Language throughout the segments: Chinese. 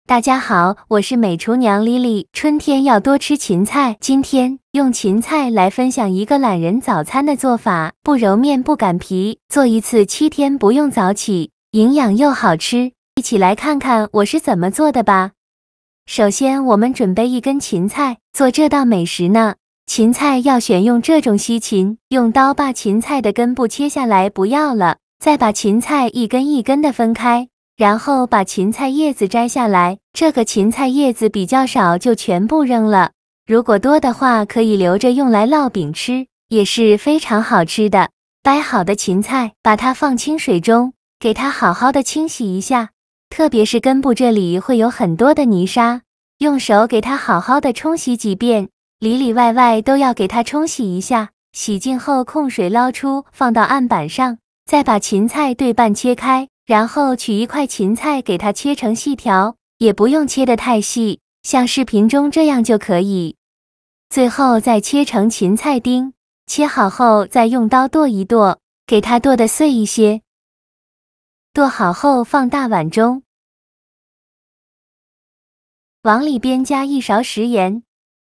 大家好，我是美厨娘丽丽。春天要多吃芹菜，今天用芹菜来分享一个懒人早餐的做法，不揉面不擀皮，做一次7天不用早起，营养又好吃。一起来看看我是怎么做的吧。首先，我们准备1根芹菜，做这道美食呢，芹菜要选用这种西芹，用刀把芹菜的根部切下来，不要了，再把芹菜一根一根的分开。然后把芹菜叶子摘下来，这个芹菜叶子比较少，就全部扔了。如果多的话，可以留着用来烙饼吃，也是非常好吃的。掰好的芹菜，把它放清水中，给它好好的清洗一下，特别是根部这里会有很多的泥沙，用手给它好好的冲洗几遍，里里外外都要给它冲洗一下。洗净后控水捞出，放到案板上，再把芹菜对半切开。然后取一块芹菜，给它切成细条，也不用切得太细，像视频中这样就可以。最后再切成芹菜丁，切好后再用刀剁一剁，给它剁得碎一些。剁好后放大碗中，往里边加1勺食盐，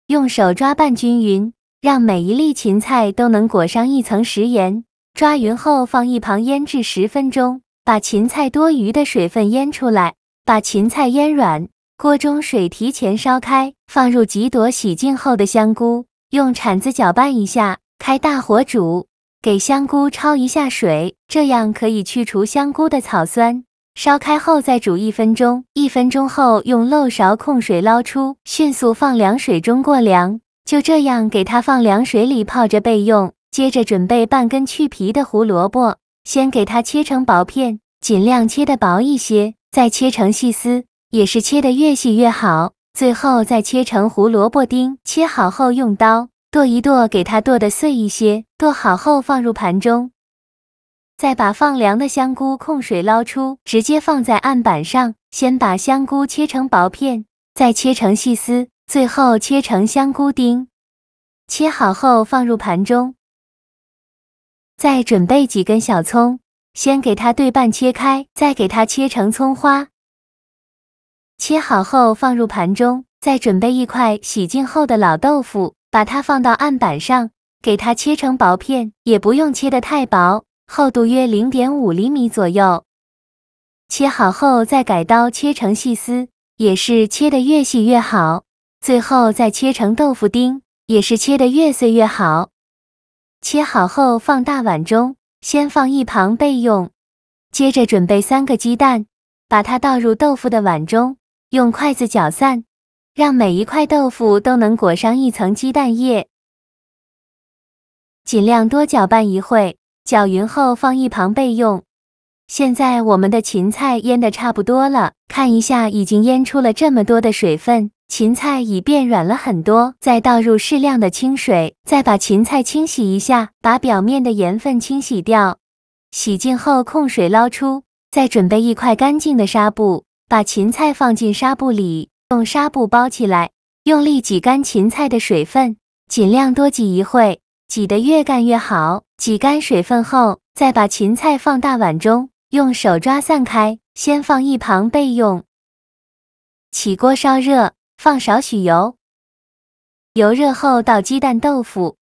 用手抓拌均匀，让每一粒芹菜都能裹上一层食盐。抓匀后放一旁腌制10分钟。把芹菜多余的水分腌出来，把芹菜腌软，锅中水提前烧开，放入几朵洗净后的香菇，用铲子搅拌一下，开大火煮，给香菇焯一下水，这样可以去除香菇的草酸。烧开后再煮1分钟，1分钟后用漏勺控水捞出，迅速放凉水中过凉，就这样给它放凉水里泡着备用。接着准备半根去皮的胡萝卜。先给它切成薄片，尽量切得薄一些，再切成细丝，也是切得越细越好。最后再切成胡萝卜丁，切好后用刀剁一剁，给它剁得碎一些。剁好后放入盘中，再把放凉的香菇控水捞出，直接放在案板上。先把香菇切成薄片，再切成细丝，最后切成香菇丁。切好后放入盘中。再准备几根小葱，先给它对半切开，再给它切成葱花。切好后放入盘中，再准备1块洗净后的老豆腐，把它放到案板上，给它切成薄片，也不用切得太薄，厚度约0.5厘米左右。切好后再改刀切成细丝，也是切得越细越好。最后再切成豆腐丁，也是切得越碎越好。切好后放大碗中，先放一旁备用。接着准备3个鸡蛋，把它倒入豆腐的碗中，用筷子搅散，让每一块豆腐都能裹上一层鸡蛋液。尽量多搅拌一会，搅匀后放一旁备用。现在我们的芹菜腌得差不多了，看一下已经腌出了这么多的水分，芹菜已变软了很多。再倒入适量的清水，再把芹菜清洗一下，把表面的盐分清洗掉。洗净后控水捞出，再准备1块干净的纱布，把芹菜放进纱布里，用纱布包起来，用力挤干芹菜的水分，尽量多挤一会，挤得越干越好。挤干水分后，再把芹菜放大碗中，用手抓散开，先放一旁备用。起锅烧热，放少许油，油热后倒鸡蛋豆腐，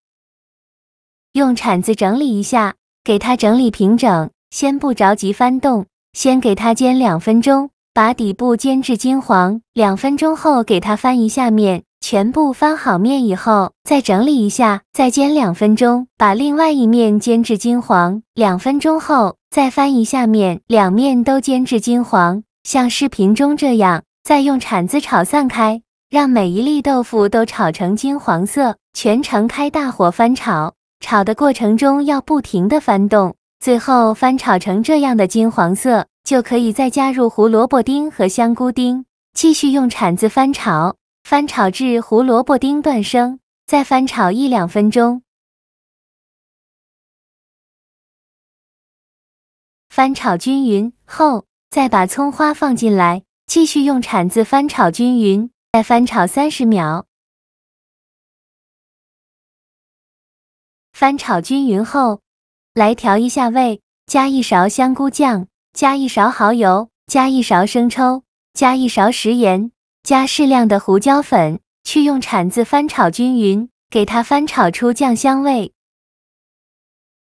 用铲子整理一下，给它整理平整。先不着急翻动，先给它煎2分钟，把底部煎至金黄。2分钟后给它翻一下面，全部翻好面以后，再整理一下，再煎2分钟，把另外一面煎至金黄。2分钟后再翻一下面，两面都煎至金黄，像视频中这样。再用铲子炒散开，让每一粒豆腐都炒成金黄色，全程开大火翻炒。炒的过程中要不停地翻动，最后翻炒成这样的金黄色，就可以再加入胡萝卜丁和香菇丁，继续用铲子翻炒，翻炒至胡萝卜丁断生，再翻炒1-2分钟。翻炒均匀后，再把葱花放进来，继续用铲子翻炒均匀，再翻炒30秒。翻炒均匀后，来调一下味，加1勺香菇酱，加1勺蚝油，加1勺生抽，加1勺食盐，加适量的胡椒粉，去用铲子翻炒均匀，给它翻炒出酱香味。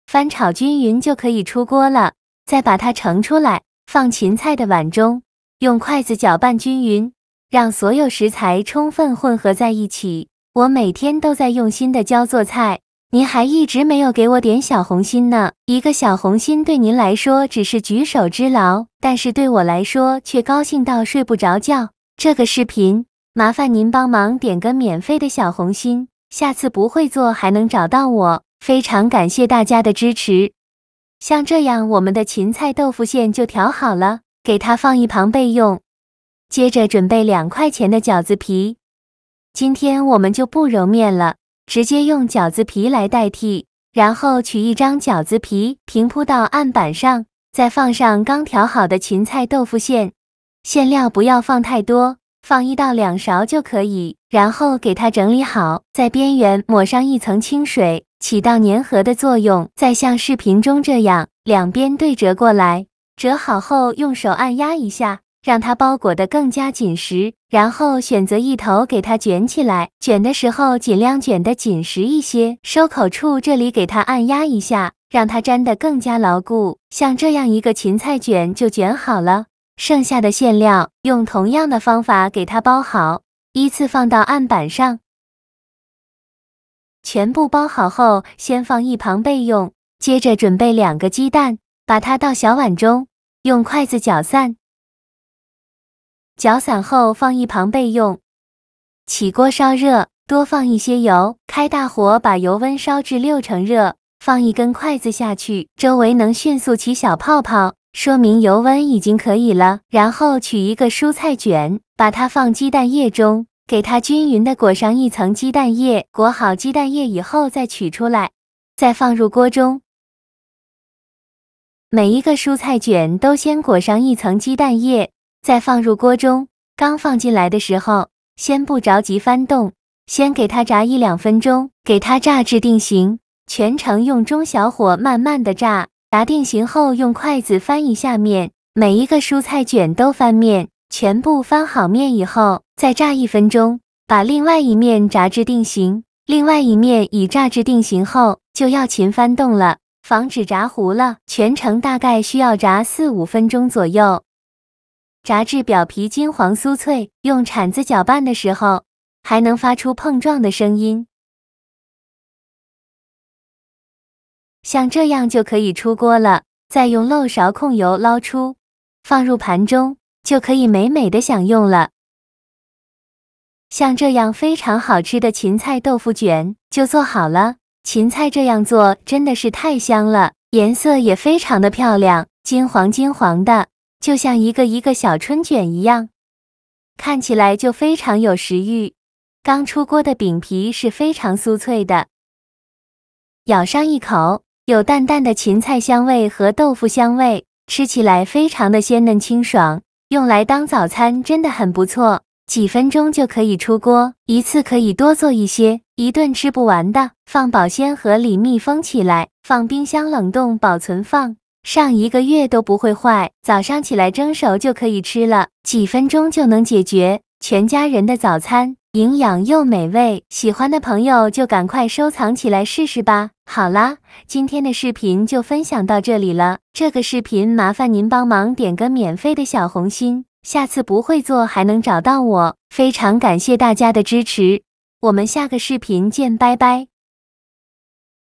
翻炒均匀就可以出锅了，再把它盛出来，放芹菜的碗中，用筷子搅拌均匀，让所有食材充分混合在一起。我每天都在用心的教做菜，您还一直没有给我点小红心呢。一个小红心对您来说只是举手之劳，但是对我来说却高兴到睡不着觉。这个视频，麻烦您帮忙点个免费的小红心，下次不会做还能找到我。非常感谢大家的支持。像这样，我们的芹菜豆腐馅就调好了，给它放一旁备用。接着准备2块钱的饺子皮，今天我们就不揉面了，直接用饺子皮来代替。然后取一张饺子皮平铺到案板上，再放上刚调好的芹菜豆腐馅，馅料不要放太多，放1到2勺就可以。然后给它整理好，在边缘抹上一层清水，起到粘合的作用。再像视频中这样，两边对折过来，折好后用手按压一下，让它包裹得更加紧实。然后选择一头给它卷起来，卷的时候尽量卷得紧实一些，收口处这里给它按压一下，让它粘得更加牢固。像这样一个芹菜卷就卷好了。剩下的馅料用同样的方法给它包好，依次放到案板上。全部包好后，先放一旁备用。接着准备2个鸡蛋，把它倒小碗中，用筷子搅散。搅散后放一旁备用。起锅烧热，多放一些油，开大火把油温烧至6成热，放1根筷子下去，周围能迅速起小泡泡，说明油温已经可以了。然后取一个蔬菜卷，把它放鸡蛋液中，给它均匀的裹上一层鸡蛋液。裹好鸡蛋液以后再取出来，再放入锅中。每一个蔬菜卷都先裹上一层鸡蛋液，再放入锅中。刚放进来的时候，先不着急翻动，先给它炸1、2分钟，给它炸至定型。全程用中小火慢慢的炸，炸定型后用筷子翻一下面，每一个蔬菜卷都翻面。全部翻好面以后，再炸1分钟，把另外一面炸至定型。另外一面已炸至定型后，就要勤翻动了，防止炸糊了。全程大概需要炸4、5分钟左右，炸至表皮金黄酥脆。用铲子搅拌的时候，还能发出碰撞的声音。像这样就可以出锅了，再用漏勺控油捞出，放入盘中，就可以美美的享用了。像这样非常好吃的芹菜豆腐卷就做好了。芹菜这样做真的是太香了，颜色也非常的漂亮，金黄金黄的，就像一个一个小春卷一样，看起来就非常有食欲。刚出锅的饼皮是非常酥脆的，咬上一口，有淡淡的芹菜香味和豆腐香味，吃起来非常的鲜嫩清爽，用来当早餐真的很不错。几分钟就可以出锅，一次可以多做一些，一顿吃不完的。放保鲜盒里密封起来，放冰箱冷冻保存放上1个月都不会坏。早上起来蒸熟就可以吃了，几分钟就能解决全家人的早餐，营养又美味。喜欢的朋友就赶快收藏起来试试吧。好啦，今天的视频就分享到这里了。这个视频麻烦您帮忙点个免费的小红心，下次不会做还能找到我。非常感谢大家的支持，我们下个视频见，拜拜。